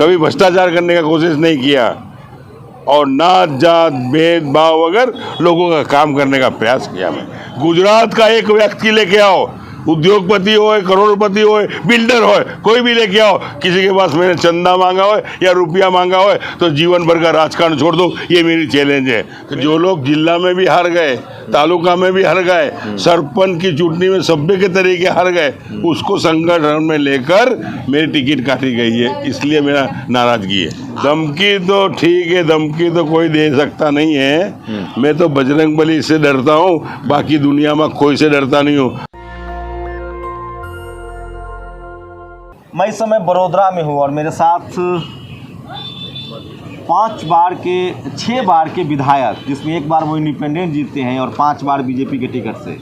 कभी भ्रष्टाचार करने का कोशिश नहीं किया और नात जात भेदभाव वगैरह लोगों का काम करने का प्रयास किया। मैं गुजरात का एक व्यक्ति लेके आओ, उद्योगपति हो, करोड़पति हो, बिल्डर हो, कोई भी लेके आओ, किसी के पास मैंने चंदा मांगा हो या रुपया मांगा हो तो जीवन भर का राजकारण छोड़ दो, ये मेरी चैलेंज है। कि जो लोग जिला में भी हार गए, तालुका में भी हार गए, सरपंच की चुटनी में सभ्य के तरीके हार गए, उसको संगठन में लेकर मेरी टिकट काटी गई है, इसलिए मेरा नाराजगी है। धमकी तो ठीक है, धमकी तो कोई दे सकता नहीं है। मैं तो बजरंग बली से डरता हूँ, बाकी दुनिया में कोई से डरता नहीं हूँ। मैं इस समय बड़ोदरा में हूँ और मेरे साथ 6 बार के विधायक, जिसमें 1 बार वो इंडिपेंडेंट जीते हैं और 5 बार बीजेपी के टिकट से।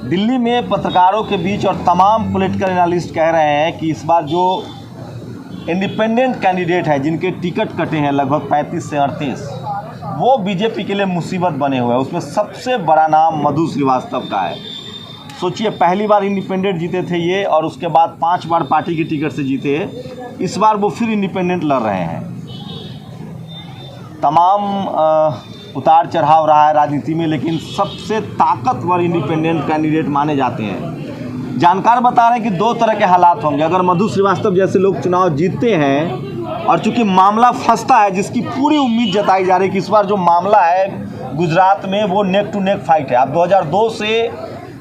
दिल्ली में पत्रकारों के बीच और तमाम पॉलिटिकल एनालिस्ट कह रहे हैं कि इस बार जो इंडिपेंडेंट कैंडिडेट है, जिनके टिकट कटे हैं लगभग 35 से 38, वो बीजेपी के लिए मुसीबत बने हुए हैं। उसमें सबसे बड़ा नाम मधु श्रीवास्तव का है। सोचिए, पहली बार इंडिपेंडेंट जीते थे ये और उसके बाद 5 बार पार्टी की टिकट से जीते। इस बार वो फिर इंडिपेंडेंट लड़ रहे हैं। तमाम उतार चढ़ाव रहा है राजनीति में, लेकिन सबसे ताकतवर इंडिपेंडेंट कैंडिडेट माने जाते हैं। जानकार बता रहे हैं कि 2 तरह के हालात होंगे अगर मधु श्रीवास्तव जैसे लोग चुनाव जीतते हैं। और चूंकि मामला फंसता है, जिसकी पूरी उम्मीद जताई जा रही है कि इस बार जो मामला है गुजरात में वो नेक टू नेक फाइट है। आप 2002 से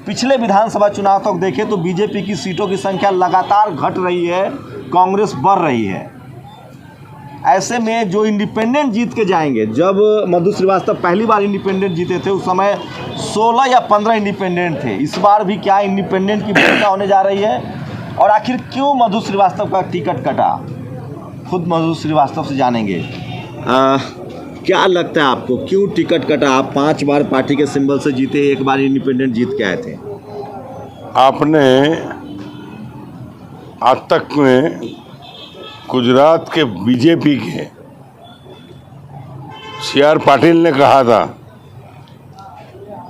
पिछले विधानसभा चुनाव तक देखें तो बीजेपी की सीटों की संख्या लगातार घट रही है, कांग्रेस बढ़ रही है। ऐसे में जो इंडिपेंडेंट जीत के जाएंगे, जब मधु श्रीवास्तव पहली बार इंडिपेंडेंट जीते थे उस समय 16 या 15 इंडिपेंडेंट थे। इस बार भी क्या इंडिपेंडेंट की भूमिका होने जा रही है? और आखिर क्यों मधु श्रीवास्तव का टिकट कटा, खुद मधु श्रीवास्तव से जानेंगे। क्या लगता है आपको, क्यों टिकट कटा? आप 5 बार पार्टी के सिंबल से जीते, 1 बार इंडिपेंडेंट जीत के आए थे। आपने आज तक में गुजरात के बीजेपी के CR पाटिल ने कहा था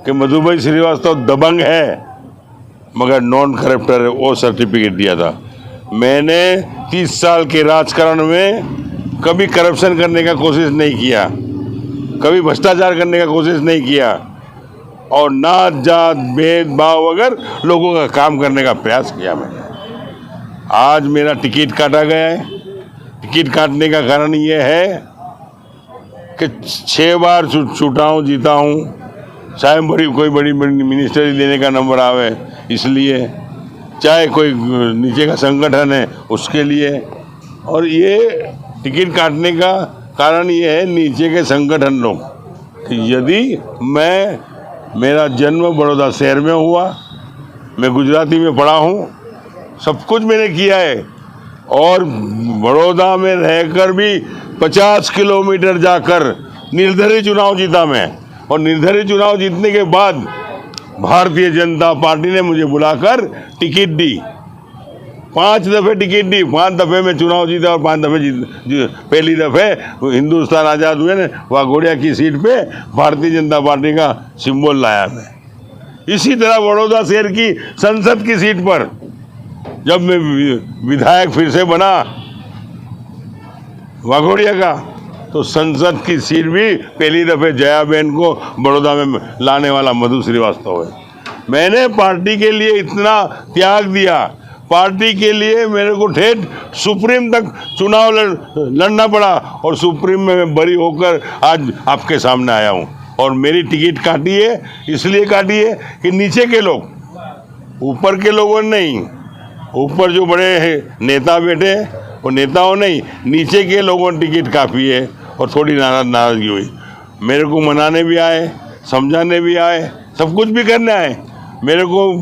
कि मधुभाई श्रीवास्तव दबंग है मगर नॉन करप्टर है, वो सर्टिफिकेट दिया था। मैंने 30 साल के राजकारण में कभी करप्शन करने का कोशिश नहीं किया, कभी भ्रष्टाचार करने का कोशिश नहीं किया और नात जात भेदभाव वगैरह लोगों का काम करने का प्रयास किया। मैंने आज मेरा टिकट काटा गया है। टिकट काटने का कारण ये है कि 6 बार चुनाव जीता हूँ, चाहे कोई बड़ी मिनिस्टरी देने का नंबर आवे इसलिए, चाहे कोई नीचे का संगठन है उसके लिए। और ये टिकट काटने का कारण ये है नीचे के संगठन लोग कि यदि मेरा जन्म बड़ौदा शहर में हुआ, मैं गुजराती में पढ़ा हूँ, सब कुछ मैंने किया है और बड़ौदा में रहकर भी 50 किलोमीटर जाकर निर्धारित चुनाव जीता मैं। और निर्धारित चुनाव जीतने के बाद भारतीय जनता पार्टी ने मुझे बुलाकर टिकट दी, 5 दफ़े टिकट दी, 5 दफ़े में चुनाव जीता और 5 दफ़े पहली दफ़े हिंदुस्तान आज़ाद हुए ने वाघोड़िया की सीट पे भारतीय जनता पार्टी का सिंबल लाया मैं। इसी तरह बड़ौदा शहर की संसद की सीट पर जब मैं विधायक फिर से बना वाघोड़िया का, तो संसद की सीट भी पहली दफ़े जयाबेन को बड़ौदा में लाने वाला मधु श्रीवास्तव है। मैंने पार्टी के लिए इतना त्याग दिया, पार्टी के लिए मेरे को ठेठ सुप्रीम तक चुनाव लड़ना पड़ा और सुप्रीम में मैं बरी होकर आज आपके सामने आया हूँ। और मेरी टिकट काटी है, इसलिए काटी है कि नीचे के लोग, ऊपर के लोगों ने नहीं, ऊपर जो बड़े नेता बैठे हैं वो नेताओं नहीं, नीचे के लोगों ने टिकट काफी है और थोड़ी नाराजगी हुई। मेरे को मनाने भी आए, समझाने भी आए, सब कुछ भी करने आए। मेरे को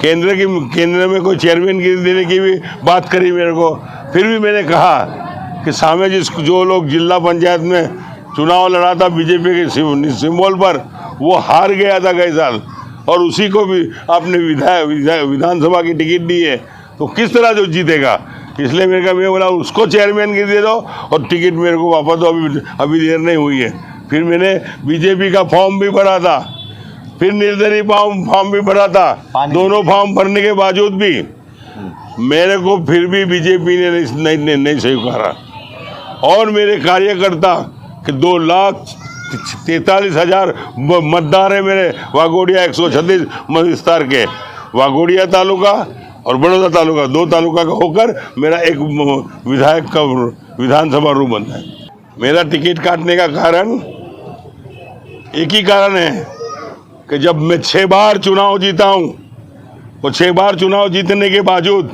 केंद्र में कोई चेयरमैन की देने की भी बात करी मेरे को, फिर भी मैंने कहा कि सामने जो लोग जिला पंचायत में चुनाव लड़ा था बीजेपी के सिंबल पर, वो हार गया था गए साल और उसी को भी आपने विधानसभा की टिकट दी है, तो किस तरह जो जीतेगा। इसलिए मेरे का मैं बोला उसको चेयरमैन की दे दो और टिकट मेरे को वापस दो, अभी देर नहीं हुई है। फिर मैंने बीजेपी का फॉर्म भी भरा था, फिर निर्दलीय फॉर्म भी भरा था। दोनों फॉर्म भरने के बावजूद भी मेरे को फिर भी बीजेपी ने नहीं स्वीकारा। और मेरे कार्यकर्ता के 2,43,000 मतदार है मेरे वाघोडिया 136 विस्तार के, वाघोडिया तालुका और बड़ौदा तालुका, 2 तालुका का होकर मेरा एक विधायक का विधानसभा रूम बनता है। मेरा टिकट काटने का कारण एक ही कारण है कि जब मैं 6 बार चुनाव जीता हूँ और 6 बार चुनाव जीतने के बावजूद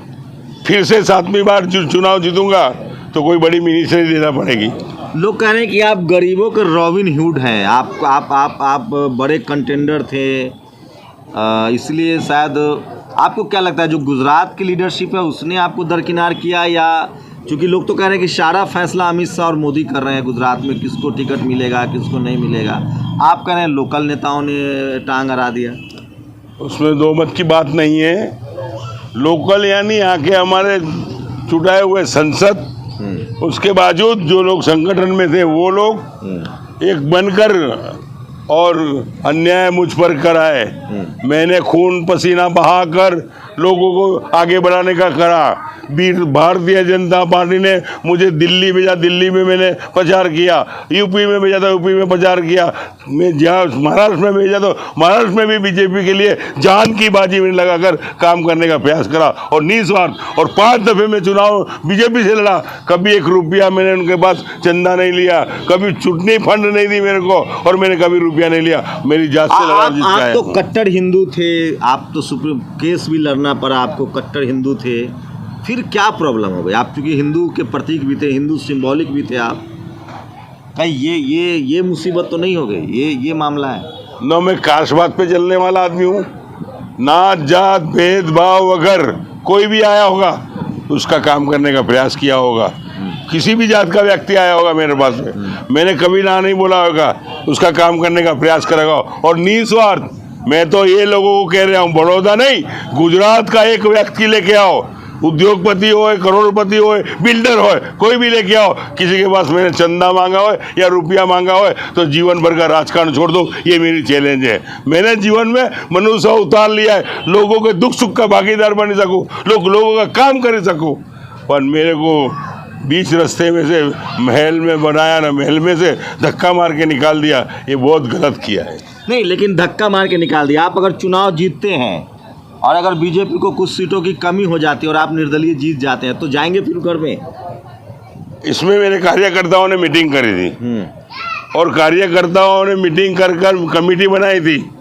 फिर से 7वीं बार चुनाव जीतूंगा तो कोई बड़ी मिनिस्ट्री देना पड़ेगी। लोग कह रहे हैं कि आप गरीबों के रॉबिन हुड हैं, आप बड़े कंटेंडर थे, इसलिए शायद आपको क्या लगता है जो गुजरात की लीडरशिप है उसने आपको दरकिनार किया, या क्योंकि लोग तो कह रहे हैं कि सारा फैसला अमित शाह और मोदी कर रहे हैं गुजरात में किसको टिकट मिलेगा किसको नहीं मिलेगा, आप कह रहे हैं लोकल नेताओं ने टांग अड़ा दिया? उसमें दो मत की बात नहीं है। लोकल यानी यहाँ के हमारे चुनाए हुए संसद, उसके बावजूद जो लोग संगठन में थे वो लोग एक बनकर और अन्याय मुझ पर कराए। मैंने खून पसीना बहाकर लोगों को आगे बढ़ाने का करा। भारतीय जनता पार्टी ने मुझे दिल्ली भेजा, दिल्ली में मैंने प्रचार किया, यूपी में भेजा तो यूपी में प्रचार किया, मैं जहाँ महाराष्ट्र में भेजा तो महाराष्ट्र में भी बीजेपी के लिए जान की बाजी में लगाकर काम करने का प्रयास करा और निस्वार्थ। और 5 दफ़े मैं चुनाव बीजेपी से लड़ा, कभी 1 रुपया मैंने उनके पास चंदा नहीं लिया, कभी चुटनी फंड नहीं दी मेरे को और मैंने कभी रुपया नहीं लिया। मेरी जात से लड़ा जीत आप तो कट्टर हिंदू थे, आप तो सुप्रीम केस भी लड़ना पड़ा आपको, कट्टर हिंदू थे, फिर क्या प्रॉब्लम हो गई? आप चूंकि हिंदू के प्रतीक भी थे, हिंदू सिंबॉलिक भी थे, आप कहीं ये मुसीबत तो नहीं हो गई? ये मामला है ना। मैं काशबात पे चलने वाला आदमी हूँ, नात जात भेदभाव अगर कोई भी आया होगा उसका काम करने का प्रयास किया होगा। किसी भी जात का व्यक्ति आया होगा मेरे पास में, मैंने कभी ना नहीं बोला होगा, उसका काम करने का प्रयास करेगा। और निस्वार्थ मैं तो ये लोगों को कह रहा हूँ, बड़ौदा नहीं गुजरात का एक व्यक्ति लेके आओ, उद्योगपति हो, करोड़पति हो, बिल्डर हो, कोई भी लेके आओ, किसी के पास मैंने चंदा मांगा हो या रुपया मांगा हो तो जीवन भर का राजकारण छोड़ दो, ये मेरी चैलेंज है। मैंने जीवन में मनुष्य उतार लिया है, लोगों के दुख सुख का भागीदार बन सकूँ, लोगों का काम कर सकूँ, पर मेरे को बीच रास्ते में से महल में बनाया ना, महल में से धक्का मार के निकाल दिया, ये बहुत गलत किया है। नहीं, लेकिन धक्का मार के निकाल दिया। आप अगर चुनाव जीतते हैं और अगर बीजेपी को कुछ सीटों की कमी हो जाती है और आप निर्दलीय जीत जाते हैं तो जाएंगे फिर घर में? इसमें मेरे कार्यकर्ताओं ने मीटिंग करी थी और कार्यकर्ताओं ने मीटिंग कर कमेटी बनाई थी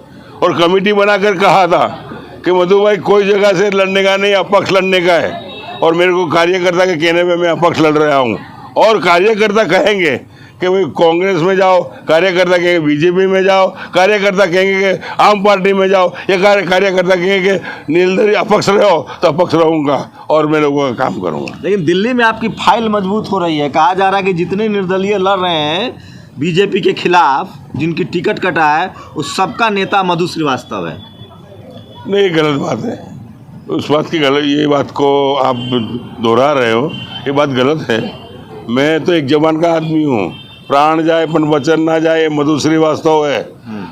और कमेटी बनाकर कहा था कि मधु भाई कोई जगह से लड़ने का नहीं, अपक्ष लड़ने का है। और मेरे को कार्यकर्ता के कहने पे मैं अपक्ष लड़ रहा हूँ। और कार्यकर्ता कहेंगे कि भाई कांग्रेस में जाओ, कार्यकर्ता कहेंगे बीजेपी में जाओ, कार्यकर्ता कहेंगे कि आम पार्टी में जाओ, या कार्यकर्ता कहेंगे कि निर्दलीय अपक्ष रहो तो अपक्ष रहूँगा और मैं लोगों का काम करूँगा। लेकिन दिल्ली में आपकी फाइल मजबूत हो रही है, कहा जा रहा है कि जितने निर्दलीय लड़ रहे हैं बीजेपी के खिलाफ, जिनकी टिकट कटा है, उस सबका नेता मधु श्रीवास्तव है। नहीं, गलत बात है, उस बात की गलत, ये बात को आप दोहरा रहे हो, ये बात गलत है। मैं तो एक जवान का आदमी हूँ, प्राण जाए पर वचन ना जाए, मधु श्रीवास्तव है।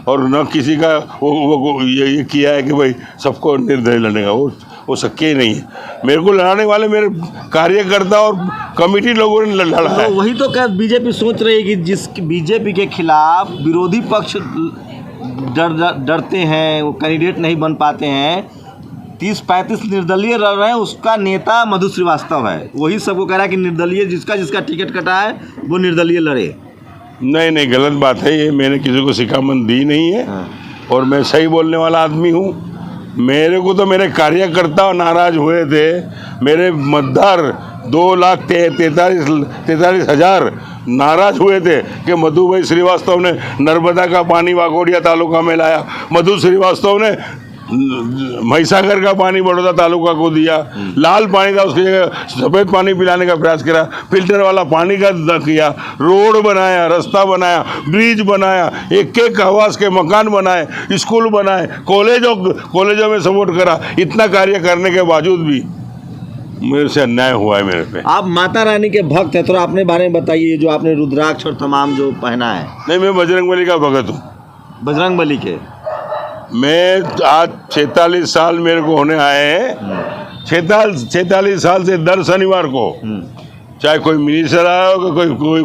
और न किसी का वो ये किया है कि भाई सबको निर्दलीय लड़ने का, वो शक्य ही नहीं है। मेरे को लड़ाने वाले मेरे कार्यकर्ता और कमेटी लोगों ने लड़ा है। वही तो क्या बीजेपी सोच रही है कि जिस बीजेपी के खिलाफ विरोधी पक्ष डरते हैं, वो कैंडिडेट नहीं बन पाते हैं, 30-35 निर्दलीय लड़ रहे हैं, उसका नेता मधु श्रीवास्तव है। वही सबको कह रहा है कि निर्दलीय जिसका टिकट कटा है वो निर्दलीय लड़े। नहीं, गलत बात है ये, मैंने किसी को शिकामत दी नहीं है। और मैं सही बोलने वाला आदमी हूँ। मेरे को तो मेरे कार्यकर्ता नाराज हुए थे, मेरे मतदार 2,43,000 नाराज हुए थे कि मधु भाई श्रीवास्तव ने नर्मदा का पानी वाघोडिया तालुका में लाया, मधु श्रीवास्तव ने महिसागर का पानी बड़ौदा तालुका को दिया, लाल पानी था उसकी जगह सफ़ेद पानी पिलाने का प्रयास करा, फिल्टर वाला पानी का किया, रोड बनाया, रास्ता बनाया, ब्रिज बनाया, एक आवास के मकान बनाए, स्कूल बनाए, कॉलेजों में सपोर्ट करा। इतना कार्य करने के बावजूद भी मेरे से अन्याय हुआ है मेरे पे। आप माता रानी के भक्त हैं, थोड़ा अपने बारे में बताइए, जो आपने रुद्राक्ष और तमाम जो पहना है। नहीं, मैं बजरंगबली का भगत हूँ। बजरंगबली के? मैं आज 46 साल मेरे को होने आए हैं 46 साल से दर शनिवार को, चाहे कोई मिनिस्टर आया हो,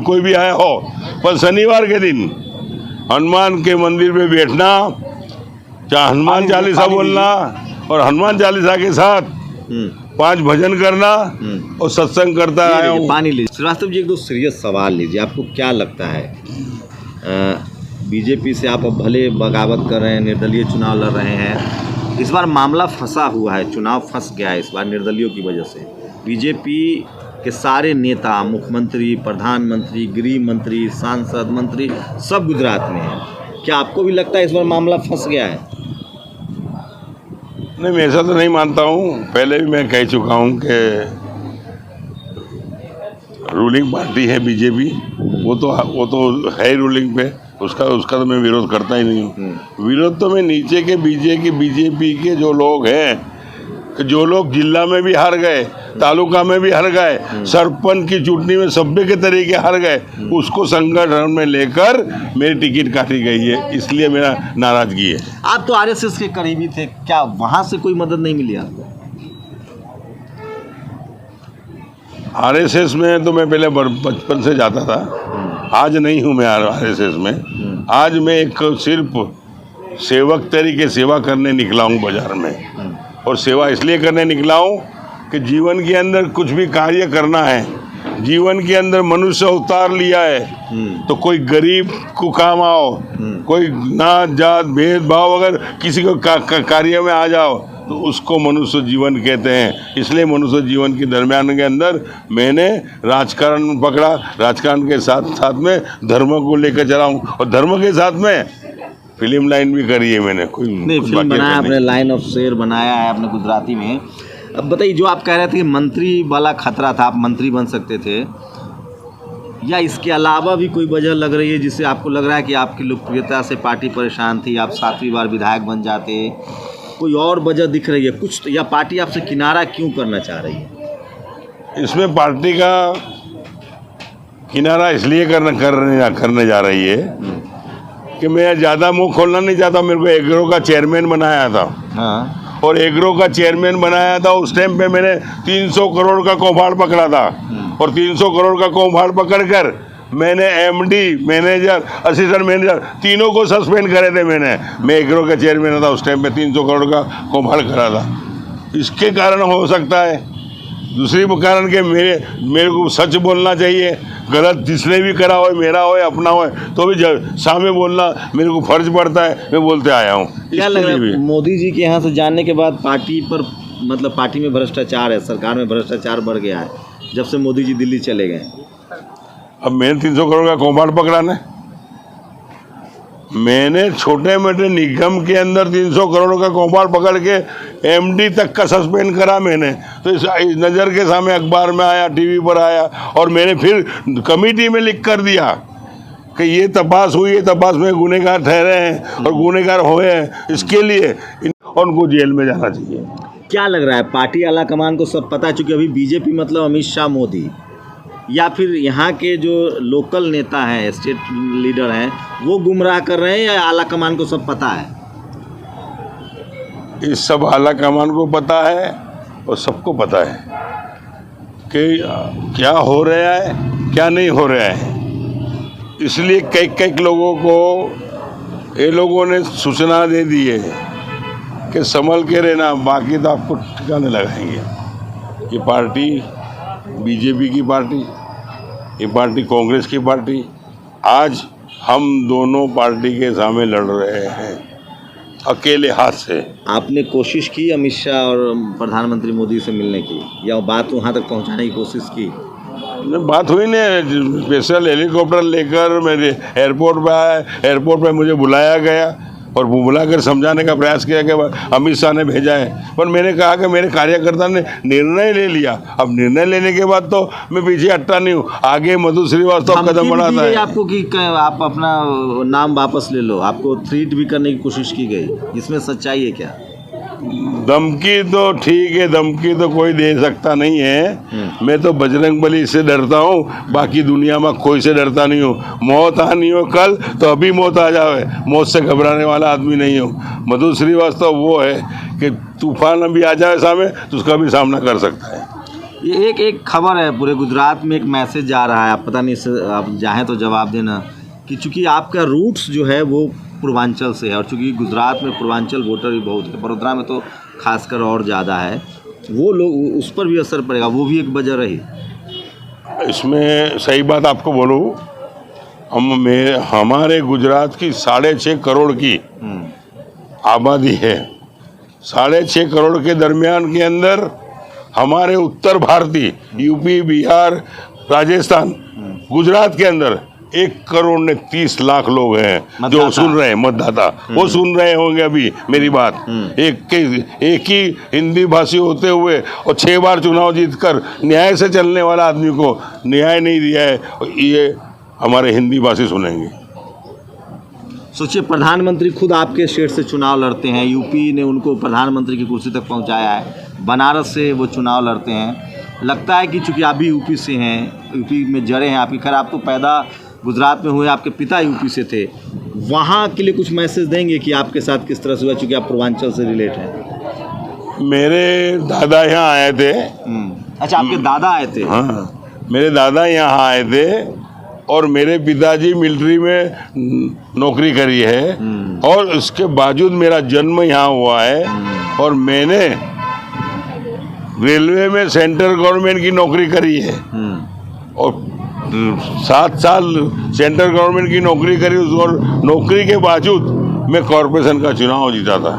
कोई भी आया हो, पर शनिवार के दिन हनुमान के मंदिर पे बैठना, चाहे हनुमान चालीसा बोलना और हनुमान चालीसा के साथ 5 भजन करना और सत्संग करता आया हूँ। पानी लीजिए। श्रीवास्तव जी, एक दो सीरियस सवाल लीजिए। आपको क्या लगता है, बीजेपी से आप अब भले बगावत कर रहे हैं, निर्दलीय चुनाव लड़ रहे हैं, इस बार मामला फंसा हुआ है, चुनाव फंस गया है इस बार निर्दलीयों की वजह से। बीजेपी के सारे नेता, मुख्यमंत्री, प्रधानमंत्री, गृह मंत्री, सांसद, मंत्री सब गुजरात में हैं। क्या आपको भी लगता है इस बार मामला फंस गया है? नहीं, मैं ऐसा तो नहीं मानता हूँ। पहले भी मैं कह चुका हूँ कि रूलिंग पार्टी है बीजेपी, वो तो है ही रूलिंग पे, उसका तो मैं विरोध करता ही नहीं हूँ। विरोध तो मैं नीचे के बीजेपी के जो लोग हैं, जो लोग जिला में भी हार गए, तालुका में भी हार गए, सरपंच की चुटनी में सभ्य के तरीके हार गए, उसको संगठन में लेकर मेरी टिकट काटी गई है, इसलिए मेरा नाराजगी है। आप तो आरएसएस के करीबी थे, क्या वहां से कोई मदद नहीं मिली आपको? आरएसएस में तो मैं पहले बचपन से जाता था, आज नहीं हूँ मैं आरएसएस में। आज मैं एक सिर्फ सेवक तरीके सेवा करने निकला हूँ बाजार में, और सेवा इसलिए करने निकला हूँ कि जीवन के अंदर कुछ भी कार्य करना है, जीवन के अंदर मनुष्य अवतार लिया है तो कोई गरीब को काम आओ, कोई नात जात भेदभाव अगर किसी को कार्य में आ जाओ तो उसको मनुष्य जीवन कहते हैं। इसलिए मनुष्य जीवन के दरमियान के अंदर मैंने राजकारण पकड़ा, राजकारण के साथ साथ में धर्म को लेकर चला हूँ, और धर्म के साथ में फिल्म लाइन भी करी है मैंने। कोई नहीं, फिल्म बनाया आपने, लाइन ऑफ शेर बनाया है आपने गुजराती में। अब बताइए, जो आप कह रहे थे कि मंत्री वाला खतरा था, आप मंत्री बन सकते थे, या इसके अलावा भी कोई वजह लग रही है जिससे आपको लग रहा है कि आपकी लोकप्रियता से पार्टी परेशान थी, आप 7वीं बार विधायक बन जाते? कोई और वजह दिख रही है कुछ, या पार्टी आपसे किनारा क्यों करना चाह रही है? इसमें पार्टी का किनारा इसलिए करने जा रही है कि मैं ज़्यादा मुंह खोलना नहीं चाहता। मेरे को एग्रो का चेयरमैन बनाया था। हाँ। और एग्रो का चेयरमैन बनाया था, उस टाइम पे मैंने 300 करोड़ का कौभाड़ पकड़ा था, और 300 करोड़ का कौभाड़ पकड़कर मैंने एमडी, मैनेजर, असिस्टेंट मैनेजर तीनों को सस्पेंड करे थे मैंने। मैं एग्रो का चेयरमैन था उस टाइम पे, 300 करोड़ का कौभाड़ करा था। इसके कारण हो सकता है। दूसरी कारण के मेरे को सच बोलना चाहिए, गलत जिसने भी करा हो, मेरा हो या अपना हो, तो भी सामने बोलना मेरे को फर्ज पड़ता है, मैं बोलते आया हूँ। क्या लग रहा है मोदी जी के यहाँ से जानने के बाद पार्टी पर, मतलब पार्टी में भ्रष्टाचार है, सरकार में भ्रष्टाचार बढ़ गया है जब से मोदी जी दिल्ली चले गए? अब मैंने 300 करोड़ का कौभाड़ पकड़ाना, मैंने छोटे मोटे निगम के अंदर 300 करोड़ का कौभाड़ पकड़ के एमडी तक का सस्पेंड करा मैंने। तो इस नज़र के सामने अखबार में आया, टीवी पर आया, और मैंने फिर कमेटी में लिख कर दिया कि ये तपास हुई है, तपास में गुनहगार ठहरे हैं और गुनहगार हुए हैं, इसके लिए उनको जेल में जाना चाहिए। क्या लग रहा है, पार्टी आला कमान को सब पता है, चूँकि अभी बीजेपी मतलब अमित शाह, मोदी, या फिर यहाँ के जो लोकल नेता हैं, स्टेट लीडर हैं, वो गुमराह कर रहे हैं, या आला कमान को सब पता है? इस सब आला कमान को पता है और सबको पता है कि क्या हो रहा है, क्या नहीं हो रहा है। इसलिए कई लोगों को ये लोगों ने सूचना दे दी है कि संभल के रहना, बाकी तो आपको ठिकाने लगाएंगे। ये पार्टी बीजेपी की पार्टी, ये पार्टी कांग्रेस की पार्टी, आज हम दोनों पार्टी के सामने लड़ रहे हैं अकेले हाथ से। आपने कोशिश की अमित शाह और प्रधानमंत्री मोदी से मिलने की, या बात वहाँ तक पहुँचाने की कोशिश की? बात हुई नहीं, स्पेशल हेलीकॉप्टर लेकर मेरे एयरपोर्ट पे आया, एयरपोर्ट पे मुझे बुलाया गया और बुलाकर समझाने का प्रयास किया कि अमित शाह ने भेजा है, पर मैंने कहा कि मेरे कार्यकर्ता ने निर्णय ले लिया। अब निर्णय लेने के बाद तो मैं पीछे हटता नहीं हूँ, आगे मधु श्रीवास्तव कदम बढ़ाता है। आपको कि आप अपना नाम वापस ले लो, आपको थ्रीट भी करने की कोशिश की गई, इसमें सच्चाई है क्या? धमकी तो ठीक है, धमकी तो कोई दे सकता नहीं है। मैं तो बजरंग बली से डरता हूँ, बाकी दुनिया में कोई से डरता नहीं हूँ। मौत आनी हो कल तो अभी मौत आ जावे, मौत से घबराने वाला आदमी नहीं हूँ। मधु श्रीवास्तव वो है कि तूफान अभी आ जाए सामने तो उसका भी सामना कर सकता है। ये एक खबर है, पूरे गुजरात में एक मैसेज जा रहा है, आप पता नहीं इससे आप चाहें तो जवाब देना, कि चूँकि आपका रूट्स जो है वो पूर्वांचल से है और चूँकि गुजरात में पूर्वांचल वोटर भी बहुत है, बड़ोदरा में तो खासकर और ज़्यादा है, वो लोग उस पर भी असर पड़ेगा, वो भी एक वजह रही। इसमें सही बात आपको बोलूँ, हमारे गुजरात की 6.5 करोड़ की आबादी है। 6.5 करोड़ के दरमियान के अंदर हमारे उत्तर भारतीय यूपी, बिहार, राजस्थान, गुजरात के अंदर 1.30 करोड़ लोग हैं जो सुन रहे हैं, मतदाता वो सुन रहे होंगे अभी मेरी बात। एक ही हिंदी भाषी होते हुए और 6 बार चुनाव जीतकर न्याय से चलने वाला आदमी को न्याय नहीं दिया है, ये हमारे हिंदी भाषी सुनेंगे। सोचिए, प्रधानमंत्री खुद आपके स्टेट से चुनाव लड़ते हैं, यूपी ने उनको प्रधानमंत्री की कुर्सी तक पहुंचाया है, बनारस से वो चुनाव लड़ते हैं। लगता है कि चूंकि आप भी यूपी से हैं, यूपी में जड़े हैं आपकी, खैर आप तो पैदा गुजरात में हुए, आपके पिता यूपी से थे, वहाँ के लिए कुछ मैसेज देंगे कि आपके साथ किस तरह से हुआ, चूँकि आप पूर्वांचल से रिलेट हैं? मेरे दादा यहाँ आए थे। अच्छा, आपके दादा आए थे? हाँ, मेरे दादा यहाँ आए थे और मेरे पिताजी मिलिट्री में नौकरी करी है और उसके बावजूद मेरा जन्म यहाँ हुआ है और मैंने रेलवे में सेंट्रल गवर्नमेंट की नौकरी करी है और 7 साल सेंट्रल गवर्नमेंट की नौकरी करी और नौकरी के बावजूद मैं कॉरपोरेशन का चुनाव जीता था,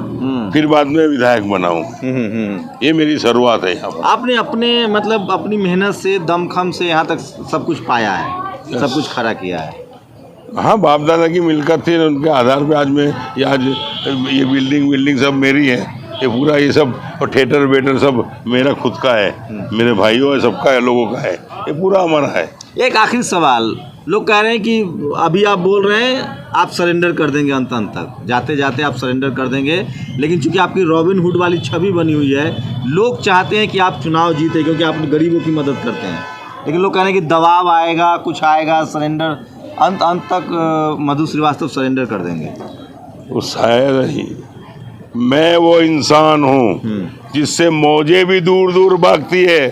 फिर बाद में विधायक बना हूँ। ये मेरी शुरुआत है यहाँ पर। आपने अपने मतलब अपनी मेहनत से, दमखम से यहाँ तक सब कुछ पाया है, सब कुछ खड़ा किया है। हाँ, बाप दादा की मिलकत थी, उनके आधार पे आज ये बिल्डिंग सब मेरी है, ये पूरा ये सब और थिएटर वेटर सब मेरा खुद का है, मेरे भाइयों है, सबका है, लोगों का है, ये पूरा हमारा है। एक आखिरी सवाल, लोग कह रहे हैं कि अभी आप बोल रहे हैं आप सरेंडर कर देंगे, अंत तक जाते जाते आप सरेंडर कर देंगे, लेकिन चूंकि आपकी रॉबिन हुड वाली छवि बनी हुई है, लोग चाहते हैं कि आप चुनाव जीते क्योंकि आप गरीबों की मदद करते हैं, लेकिन लोग कह रहे हैं कि दबाव आएगा, कुछ आएगा, सरेंडर अंत तक मधु श्रीवास्तव सरेंडर कर देंगे। वो शायद ही मैं वो इंसान हूँ जिससे मौजें भी दूर दूर भागती है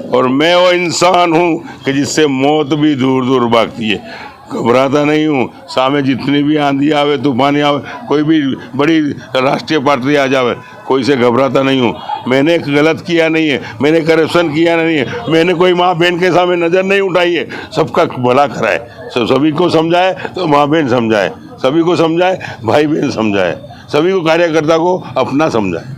और मैं वो इंसान हूँ कि जिससे मौत भी दूर दूर भागती है। घबराता नहीं हूँ, सामने जितनी भी आंधी आवे, तूफान आवे, कोई भी बड़ी राष्ट्रीय पार्टी आ जावे, कोई से घबराता नहीं हूँ। मैंने गलत किया नहीं है, मैंने करप्शन किया नहीं है, मैंने कोई माँ बहन के सामने नज़र नहीं उठाई है, सबका भला कराए, सभी को समझाए तो माँ बहन समझाए, सभी को समझाए भाई बहन समझाए, सभी को कार्यकर्ता को अपना समझाए।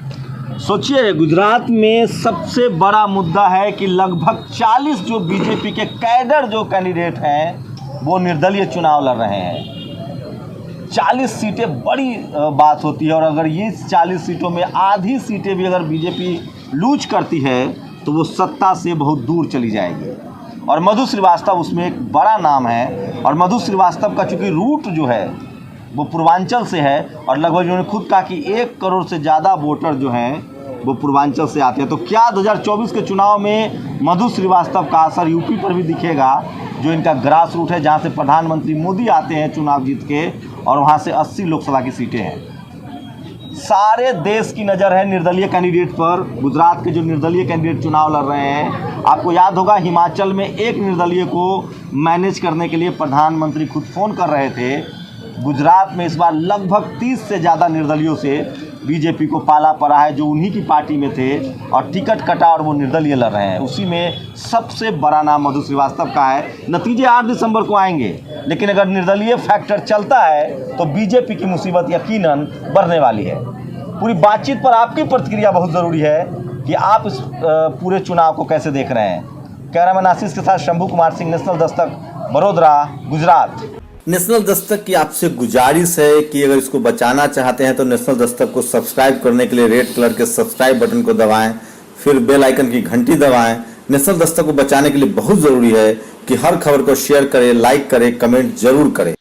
सोचिए, गुजरात में सबसे बड़ा मुद्दा है कि लगभग 40 जो बीजेपी के कैडर जो कैंडिडेट हैं वो निर्दलीय चुनाव लड़ रहे हैं। 40 सीटें बड़ी बात होती है और अगर ये 40 सीटों में आधी सीटें भी अगर बीजेपी लूज करती है तो वो सत्ता से बहुत दूर चली जाएगी और मधु श्रीवास्तव उसमें एक बड़ा नाम है। और मधु श्रीवास्तव का चूँकि रूट जो है वो पूर्वांचल से है और लगभग उन्होंने खुद कहा कि 1 करोड़ से ज़्यादा वोटर जो हैं वो पूर्वांचल से आते हैं। तो क्या 2024 के चुनाव में मधु श्रीवास्तव का असर यूपी पर भी दिखेगा, जो इनका ग्रास रूट है, जहां से प्रधानमंत्री मोदी आते हैं चुनाव जीत के और वहां से 80 लोकसभा की सीटें हैं। सारे देश की नज़र है निर्दलीय कैंडिडेट पर। गुजरात के जो निर्दलीय कैंडिडेट चुनाव लड़ रहे हैं, आपको याद होगा हिमाचल में एक निर्दलीय को मैनेज करने के लिए प्रधानमंत्री खुद फ़ोन कर रहे थे। गुजरात में इस बार लगभग 30 से ज़्यादा निर्दलियों से बीजेपी को पाला पड़ा है, जो उन्हीं की पार्टी में थे और टिकट कटा और वो निर्दलीय लड़ रहे हैं। उसी में सबसे बड़ा नाम मधु श्रीवास्तव का है। नतीजे 8 दिसंबर को आएंगे, लेकिन अगर निर्दलीय फैक्टर चलता है तो बीजेपी की मुसीबत यकीनन बढ़ने वाली है। पूरी बातचीत पर आपकी प्रतिक्रिया बहुत ज़रूरी है कि आप इस पूरे चुनाव को कैसे देख रहे हैं। कैमरामैन आशीष के साथ शंभू कुमार सिंह, नेशनल दस्तक, बड़ोदरा, गुजरात। नेशनल दस्तक की आपसे गुजारिश है कि अगर इसको बचाना चाहते हैं तो नेशनल दस्तक को सब्सक्राइब करने के लिए रेड कलर के सब्सक्राइब बटन को दबाएं, फिर बेल आइकन की घंटी दबाएं। नेशनल दस्तक को बचाने के लिए बहुत ज़रूरी है कि हर खबर को शेयर करें, लाइक करें, कमेंट जरूर करें।